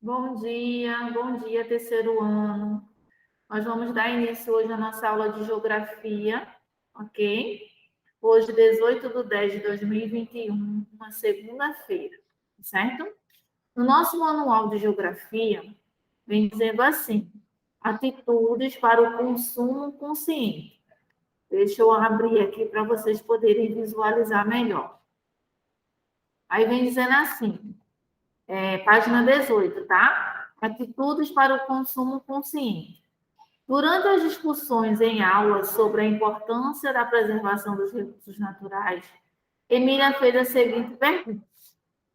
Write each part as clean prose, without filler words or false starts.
Bom dia, terceiro ano. Nós vamos dar início hoje à nossa aula de geografia, ok? Hoje, 18/10/2021, uma segunda-feira, certo? No nosso manual de geografia, vem dizendo assim: atitudes para o consumo consciente. Deixa eu abrir aqui para vocês poderem visualizar melhor. Aí vem dizendo assim, página 18, tá? Atitudes para o consumo consciente. Durante as discussões em aulas sobre a importância da preservação dos recursos naturais, Emília fez a seguinte pergunta: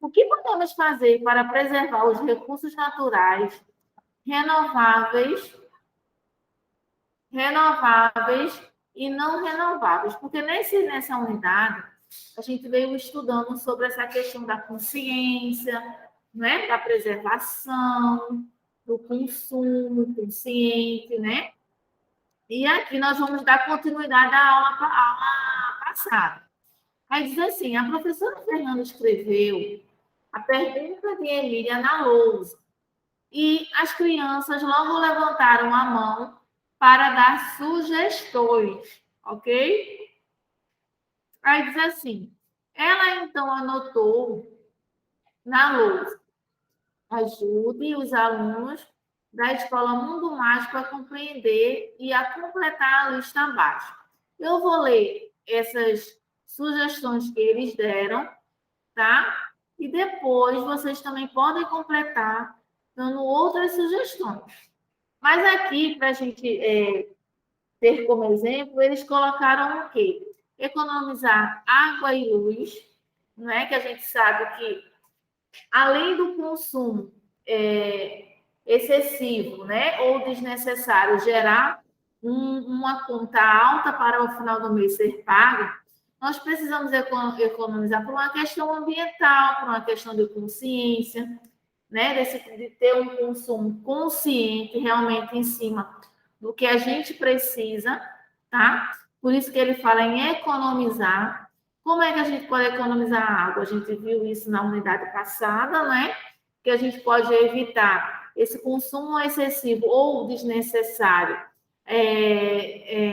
o que podemos fazer para preservar os recursos naturais renováveis, renováveis e não renováveis? Porque nessa unidade a gente veio estudando sobre essa questão da consciência, né, da preservação, do consumo consciente, né? E aqui nós vamos dar continuidade à aula passada. Aí diz assim: a professora Fernanda escreveu a pergunta de Emília na lousa e as crianças logo levantaram a mão para dar sugestões, ok? Aí diz assim: ela então anotou na lousa: ajude os alunos da Escola Mundo Mágico a compreender e a completar a lista abaixo. Eu vou ler essas sugestões que eles deram, tá? E depois vocês também podem completar dando outras sugestões. Mas aqui, para a gente ter como exemplo, eles colocaram o quê? Economizar água e luz, não é? Que a gente sabe que, além do consumo excessivo, né, ou desnecessário, gerar uma conta alta para o final do mês ser pago, nós precisamos economizar por uma questão ambiental, por uma questão de consciência, né, de ter um consumo consciente realmente em cima do que a gente precisa, tá? Por isso que ele fala em economizar. Como é que a gente pode economizar água? A gente viu isso na unidade passada, né? Que a gente pode evitar esse consumo excessivo ou desnecessário,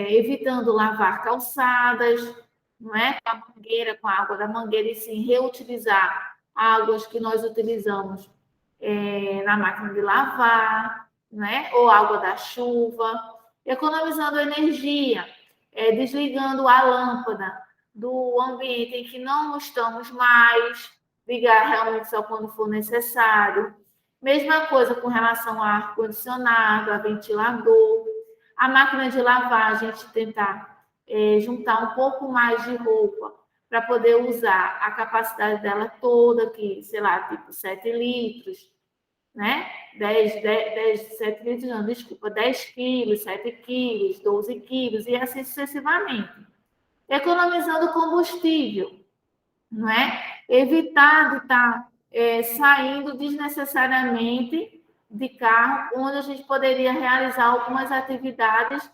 evitando lavar calçadas, não é? Com a mangueira, com a água da mangueira, e sim reutilizar águas que nós utilizamos na máquina de lavar, né? Ou água da chuva, economizando energia, desligando a lâmpada do ambiente em que não estamos mais, ligar realmente só quando for necessário. Mesma coisa com relação ao ar-condicionado, a ventilador, a máquina de lavar, a gente tentar juntar um pouco mais de roupa para poder usar a capacidade dela toda, que, sei lá, tipo 7 litros, né? 7 litros, não, desculpa, 10 quilos, 7 quilos, 12 quilos, e assim sucessivamente. Economizando combustível, não é? Evitar de estar saindo desnecessariamente de carro, onde a gente poderia realizar algumas atividades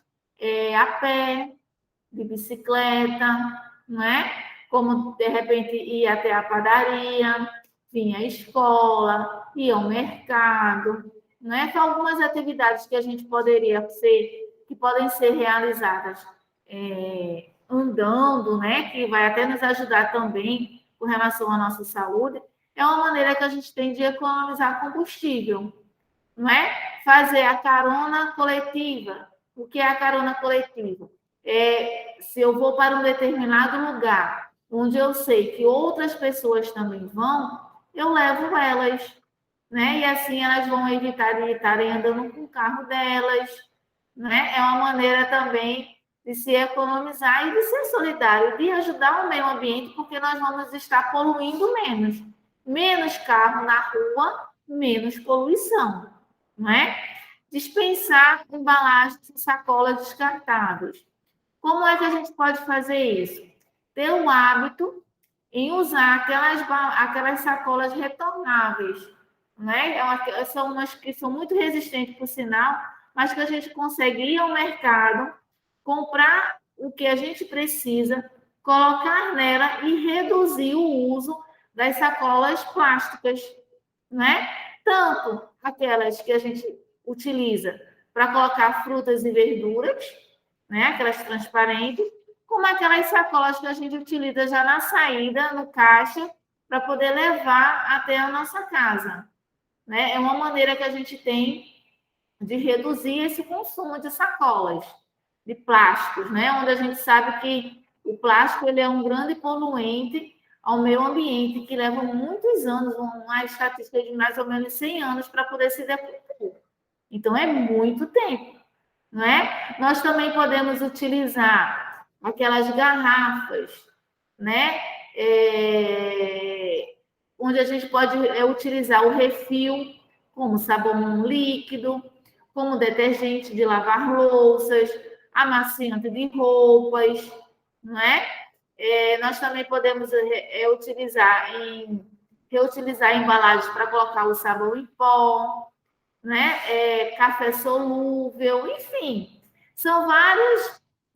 a pé, de bicicleta, não é? Como, de repente, ir até a padaria, vir à escola, ir ao mercado, não é? São algumas atividades que a gente poderia ser, que podem ser realizadas andando, né? Que vai até nos ajudar também com relação à nossa saúde. É uma maneira que a gente tem de economizar combustível, não é? Fazer a carona coletiva. O que é a carona coletiva? Se eu vou para um determinado lugar, onde eu sei que outras pessoas também vão, eu levo elas, né? E assim elas vão evitar de estarem andando com o carro delas, né? É uma maneira também de se economizar e de ser solidário, de ajudar o meio ambiente, porque nós vamos estar poluindo menos. Menos carro na rua, menos poluição, não é? Dispensar embalagens e sacolas descartáveis. Como é que a gente pode fazer isso? Ter o hábito em usar aquelas sacolas retornáveis, né? São umas que são muito resistentes, por sinal, mas que a gente consegue ir ao mercado, comprar o que a gente precisa, colocar nela e reduzir o uso das sacolas plásticas, né? tanto aquelas que a gente utiliza para colocar frutas e verduras, né? Aquelas transparentes, como aquelas sacolas que a gente utiliza já na saída, no caixa, para poder levar até a nossa casa, né? É uma maneira que a gente tem de reduzir esse consumo de sacolas, de plásticos, né? Onde a gente sabe que o plástico ele é um grande poluente ao meio ambiente, que leva muitos anos, uma estatística de mais ou menos 100 anos para poder se decompor. Então, é muito tempo, não é? Nós também podemos utilizar aquelas garrafas, né? Onde a gente pode utilizar o refil como sabão líquido, como detergente de lavar louças, amaciante de roupas, não é? Nós também podemos reutilizar embalagens para colocar o sabão em pó, né? Café solúvel, enfim, são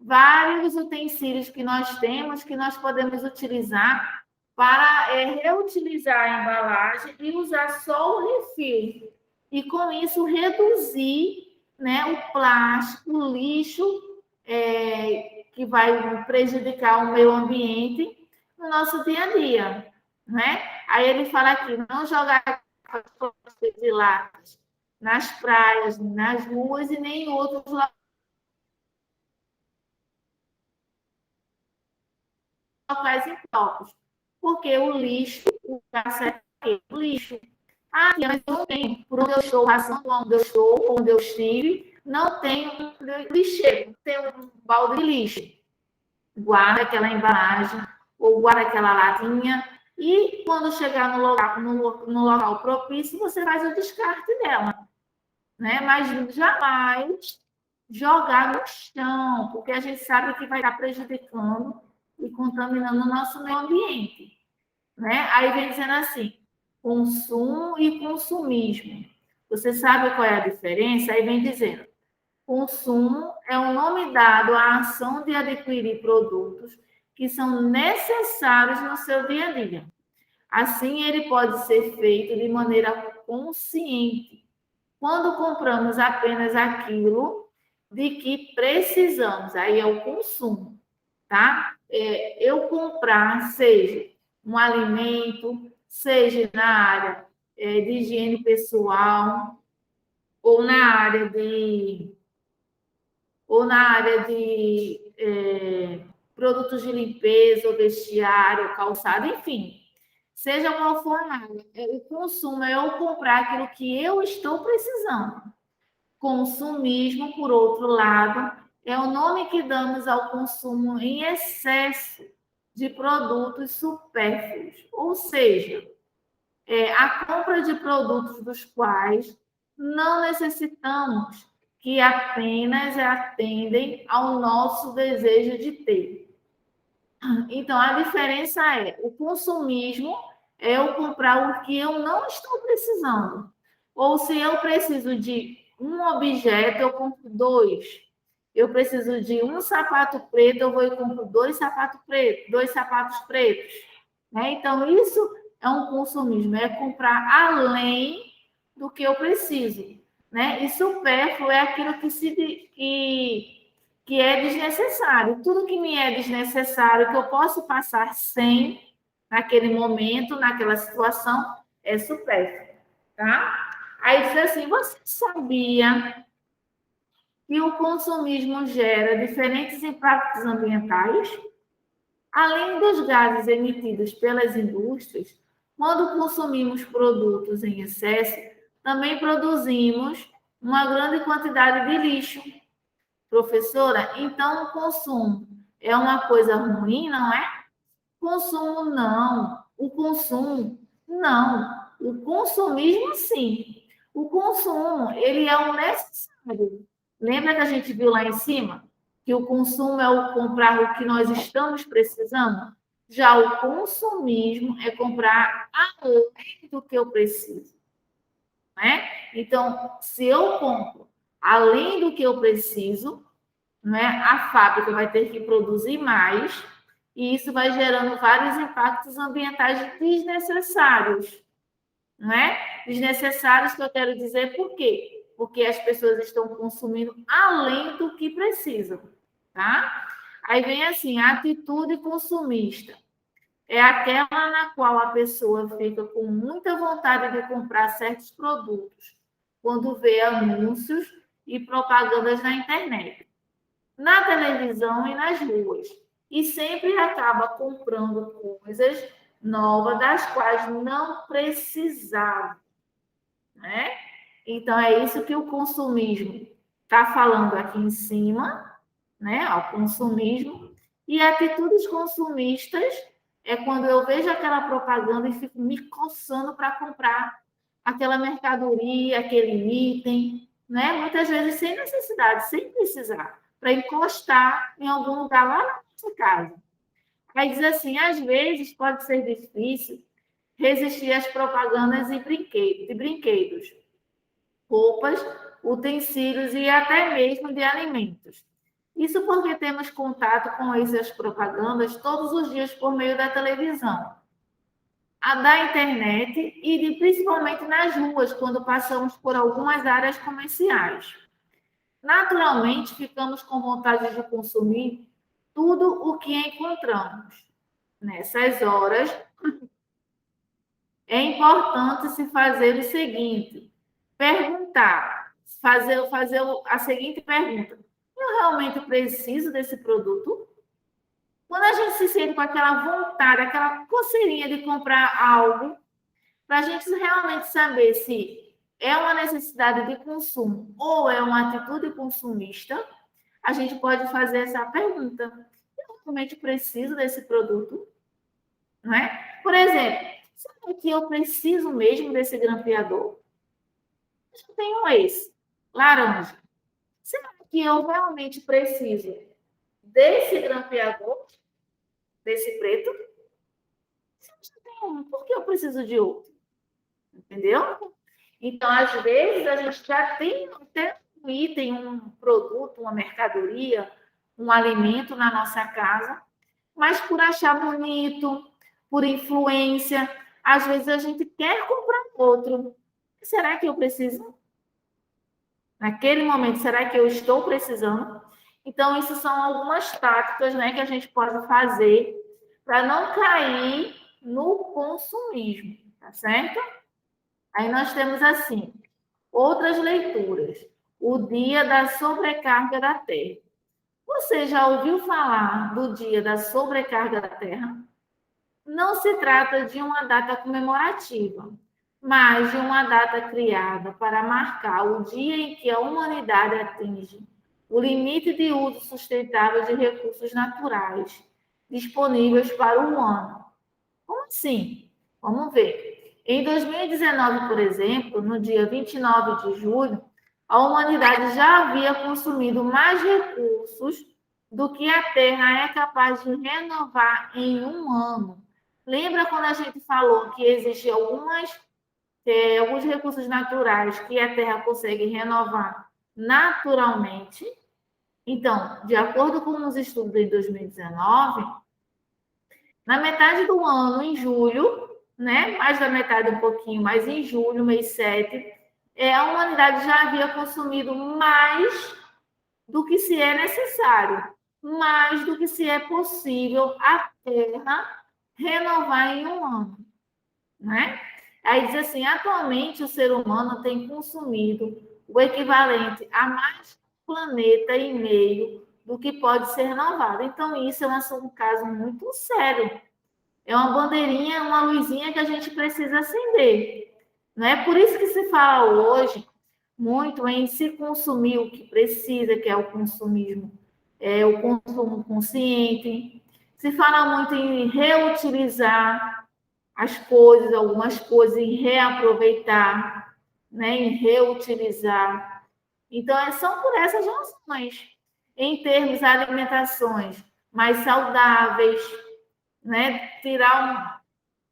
vários utensílios que nós temos que nós podemos utilizar para reutilizar a embalagem e usar só o refil. E com isso reduzir, né, o plástico, o lixo que vai prejudicar o meio ambiente no nosso dia a dia, né? Aí ele fala aqui, não jogar de latas nas praias, nas ruas e nem em outros locais impróprios, porque o lixo, o lixo. Ah, mas eu não tenho, por onde eu estou, passando onde eu estou, onde eu estive, não tem um lixeiro, tem um balde de lixo. Guarda aquela embalagem ou guarda aquela latinha e quando chegar no local propício, você faz o descarte dela, né? Mas jamais jogar no chão, porque a gente sabe que vai estar prejudicando e contaminando o nosso meio ambiente, né? Aí vem dizendo assim, consumo e consumismo. Você sabe qual é a diferença? Aí vem dizendo, consumo é o nome dado à ação de adquirir produtos que são necessários no seu dia a dia. Assim, ele pode ser feito de maneira consciente, quando compramos apenas aquilo de que precisamos, aí é o consumo, tá? Eu comprar, seja um alimento, seja na área de higiene pessoal, ou na área de produtos de limpeza, ou vestiário, calçado, enfim. Seja qual for a área, o consumo é eu comprar aquilo que eu estou precisando. Consumismo, por outro lado, é o nome que damos ao consumo em excesso de produtos supérfluos, ou seja, a compra de produtos dos quais não necessitamos, que apenas atendem ao nosso desejo de ter. Então, a diferença é, o consumismo é eu comprar o que eu não estou precisando. Ou se eu preciso de um objeto, eu compro dois. Eu preciso de um sapato preto, eu vou e compro dois sapatos pretos. Né? Então, isso é um consumismo, é comprar além do que eu preciso. Né? E supérfluo é aquilo que é desnecessário. Tudo que me é desnecessário, que eu posso passar sem, naquele momento, naquela situação, é supérfluo. Tá? Aí diz assim, você sabia que o consumismo gera diferentes impactos ambientais? Além dos gases emitidos pelas indústrias, quando consumimos produtos em excesso, também produzimos uma grande quantidade de lixo. Professora, então o consumo é uma coisa ruim, não é? Consumo não. O consumo não. O consumismo sim. O consumo, ele é o necessário. Lembra que a gente viu lá em cima que o consumo é o comprar o que nós estamos precisando? Já o consumismo é comprar além do que eu preciso, né? Então, se eu compro além do que eu preciso, né, a fábrica vai ter que produzir mais e isso vai gerando vários impactos ambientais desnecessários, não é? Desnecessários, que eu quero dizer por quê? Porque as pessoas estão consumindo além do que precisam, tá? Aí vem assim, a atitude consumista. É aquela na qual a pessoa fica com muita vontade de comprar certos produtos quando vê anúncios e propagandas na internet, na televisão e nas ruas. E sempre acaba comprando coisas novas das quais não precisava, né? Então, é isso que o consumismo está falando aqui em cima, né? O consumismo. E atitudes consumistas é quando eu vejo aquela propaganda e fico me coçando para comprar aquela mercadoria, aquele item, né? Muitas vezes sem necessidade, sem precisar, para encostar em algum lugar lá na nossa casa. Aí diz assim, às vezes pode ser difícil resistir às propagandas de brinquedos, roupas, utensílios e até mesmo de alimentos. Isso porque temos contato com essas propagandas todos os dias por meio da televisão, da internet principalmente nas ruas, quando passamos por algumas áreas comerciais. Naturalmente, ficamos com vontade de consumir tudo o que encontramos. Nessas horas, é importante se fazer o seguinte: perguntar, fazer a seguinte pergunta: eu realmente preciso desse produto? Quando a gente se sente com aquela vontade, aquela coceirinha de comprar algo, para a gente realmente saber se é uma necessidade de consumo ou é uma atitude consumista, a gente pode fazer essa pergunta: eu realmente preciso desse produto? Não é? Por exemplo, será que eu preciso mesmo desse grampeador? Eu tenho esse, laranja. Será que eu realmente preciso desse grampeador, desse preto? Se eu já tenho um, por que eu preciso de outro? Entendeu? Então, às vezes, a gente já tem até um item, um produto, uma mercadoria, um alimento na nossa casa, mas por achar bonito, por influência, às vezes a gente quer comprar outro. Será que eu preciso? Naquele momento, será que eu estou precisando? Então, isso são algumas táticas, né, que a gente pode fazer para não cair no consumismo, tá certo? Aí nós temos assim, outras leituras. O dia da sobrecarga da Terra. Você já ouviu falar do dia da sobrecarga da Terra? Não se trata de uma data comemorativa, mas de uma data criada para marcar o dia em que a humanidade atinge o limite de uso sustentável de recursos naturais disponíveis para o humano. Como assim? Vamos ver. Em 2019, por exemplo, no dia 29 de julho, a humanidade já havia consumido mais recursos do que a Terra é capaz de renovar em um ano. Lembra quando a gente falou que existem alguns recursos naturais que a Terra consegue renovar naturalmente? Então, de acordo com os estudos de 2019, na metade do ano, em julho, né? Mais da metade, um pouquinho, mas em julho, mês 7, a humanidade já havia consumido mais do que se é necessário, mais do que se é possível a Terra renovar em um ano, né? Aí diz assim, atualmente o ser humano tem consumido o equivalente a mais planeta e meio do que pode ser renovado. Então, isso é um caso muito sério. É uma bandeirinha, uma luzinha que a gente precisa acender. Não é por isso que se fala hoje muito em se consumir o que precisa, que é o consumismo, é o consumo consciente. Se fala muito em reutilizar as coisas, algumas coisas, em reaproveitar, né, em reutilizar. Então, são por essas razões. Em termos de alimentações mais saudáveis, né, tirar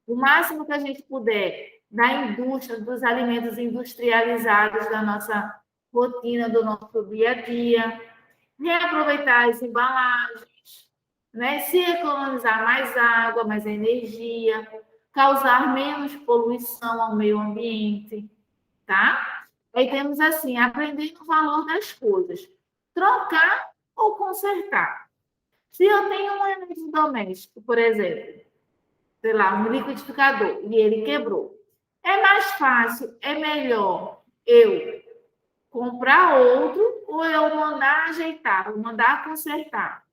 o máximo que a gente puder da indústria, dos alimentos industrializados da nossa rotina, do nosso dia a dia, reaproveitar as embalagens, né? Se economizar mais água, mais energia, causar menos poluição ao meio ambiente, tá? Aí temos assim, aprender o valor das coisas, trocar ou consertar. Se eu tenho um eletrodoméstico, por exemplo, sei lá, um liquidificador, e ele quebrou, é mais fácil, é melhor eu comprar outro ou eu mandar ajeitar, ou mandar consertar.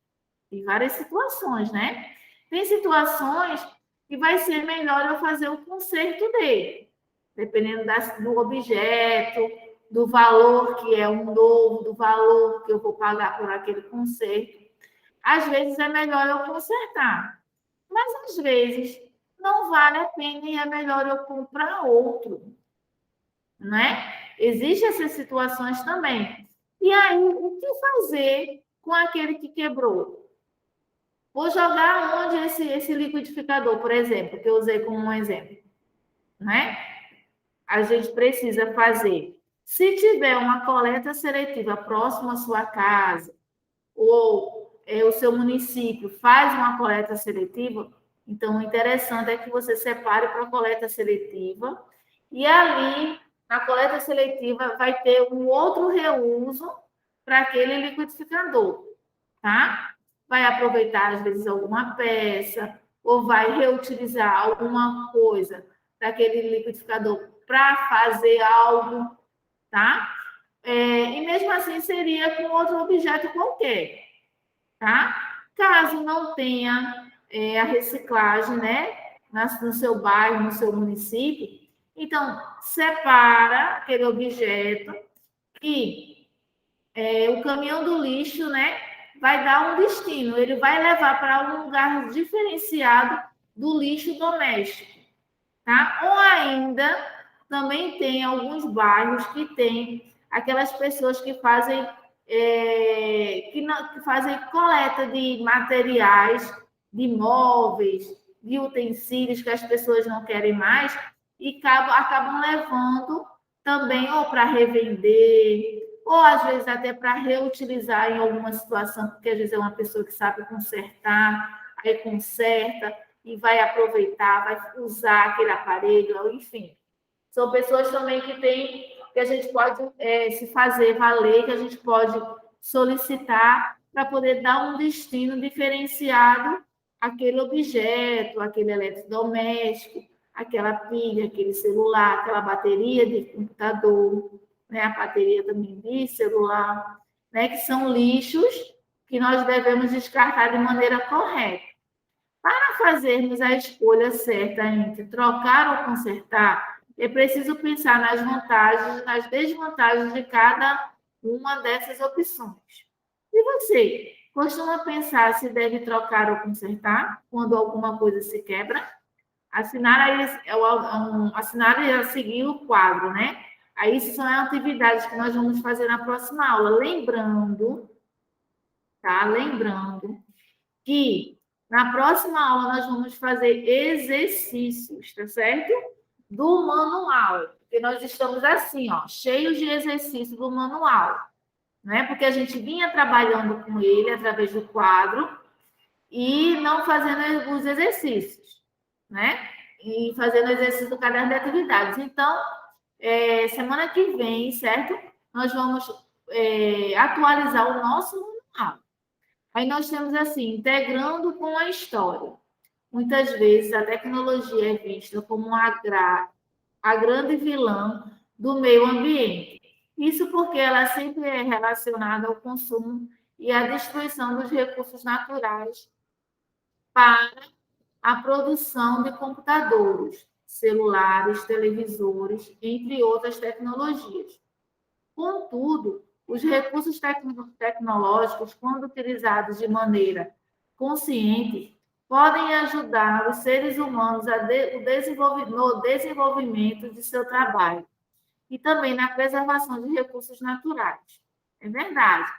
Tem várias situações, né? Tem situações que vai ser melhor eu fazer o conserto dele, dependendo do objeto, do valor que é um novo, do valor que eu vou pagar por aquele conserto. Às vezes é melhor eu consertar, mas às vezes não vale a pena e é melhor eu comprar outro, né? Existem essas situações também. E aí, o que fazer com aquele que quebrou? Vou jogar onde esse liquidificador, por exemplo, que eu usei como um exemplo, né? A gente precisa fazer. Se tiver uma coleta seletiva próxima à sua casa, ou o seu município faz uma coleta seletiva, então o interessante é que você separe para a coleta seletiva e ali, na coleta seletiva, vai ter um outro reuso para aquele liquidificador, tá? Vai aproveitar, às vezes, alguma peça, ou vai reutilizar alguma coisa daquele liquidificador para fazer algo, tá? E mesmo assim seria com outro objeto qualquer, tá? Caso não tenha a reciclagem, né, no seu bairro, no seu município, então separa aquele objeto e o caminhão do lixo, né, vai dar um destino, ele vai levar para um lugar diferenciado do lixo doméstico, tá? Ou ainda também tem alguns bairros que tem aquelas pessoas que fazem que fazem coleta de materiais, de móveis, de utensílios que as pessoas não querem mais e acabam levando também ou para revender, ou às vezes até para reutilizar em alguma situação, porque às vezes é uma pessoa que sabe consertar, aí conserta e vai aproveitar, vai usar aquele aparelho, enfim. São pessoas também que têm, que a gente pode se fazer valer, que a gente pode solicitar para poder dar um destino diferenciado àquele objeto, àquele eletrodoméstico, aquela pilha, aquele celular, aquela bateria de computador, né? A bateria também de celular, né? Que são lixos que nós devemos descartar de maneira correta. Para fazermos a escolha certa entre trocar ou consertar, é preciso pensar nas vantagens e nas desvantagens de cada uma dessas opções. E você, costuma pensar se deve trocar ou consertar quando alguma coisa se quebra? Assinar e a seguir o quadro, né? Aí, isso são atividades que nós vamos fazer na próxima aula. Lembrando, tá? Lembrando que na próxima aula nós vamos fazer exercícios, tá certo? Do manual. Porque nós estamos assim, ó, cheios de exercícios do manual, né? Porque a gente vinha trabalhando com ele através do quadro e não fazendo os exercícios, né? E fazendo exercício do caderno de atividades. Então, semana que vem, certo? Nós vamos atualizar o nosso manual. Aí nós temos assim, integrando com a história. Muitas vezes a tecnologia é vista como a grande vilã do meio ambiente. Isso porque ela sempre é relacionada ao consumo e à destruição dos recursos naturais para a produção de computadores, celulares, televisores, entre outras tecnologias. Contudo, os recursos tecnológicos, quando utilizados de maneira consciente, podem ajudar os seres humanos no desenvolvimento de seu trabalho e também na preservação de recursos naturais. É verdade.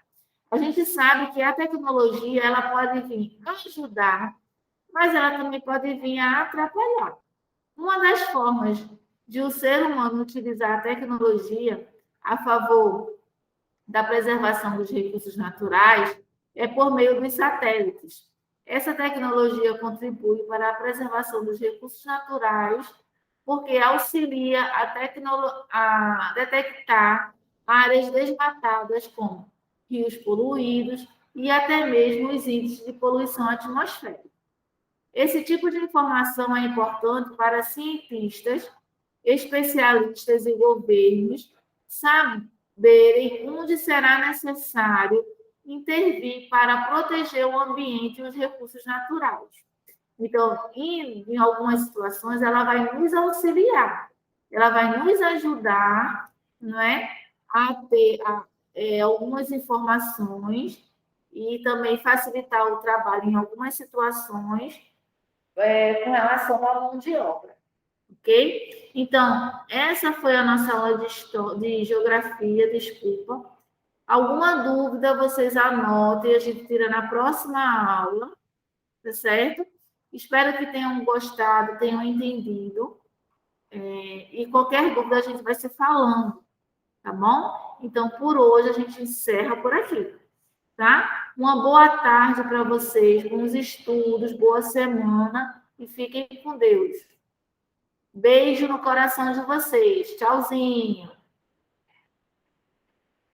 A gente sabe que a tecnologia ela pode vir ajudar, mas ela também pode vir a atrapalhar. Uma das formas de o ser humano utilizar a tecnologia a favor da preservação dos recursos naturais é por meio dos satélites. Essa tecnologia contribui para a preservação dos recursos naturais, porque auxilia a detectar áreas desmatadas, como rios poluídos e até mesmo os índices de poluição atmosférica. Esse tipo de informação é importante para cientistas, especialistas e governos saberem onde será necessário intervir para proteger o ambiente e os recursos naturais. Então, em algumas situações, ela vai nos auxiliar, ela vai nos ajudar, não é, a ter algumas informações e também facilitar o trabalho em algumas situações com relação à mão de obra, ok? Então, essa foi a nossa aula de geografia, desculpa. Alguma dúvida, vocês anotem, a gente tira na próxima aula, tá certo? Espero que tenham gostado, tenham entendido. E qualquer dúvida a gente vai se falando, tá bom? Então, por hoje, a gente encerra por aqui, tá? Uma boa tarde para vocês, bons estudos, boa semana e fiquem com Deus. Beijo no coração de vocês. Tchauzinho.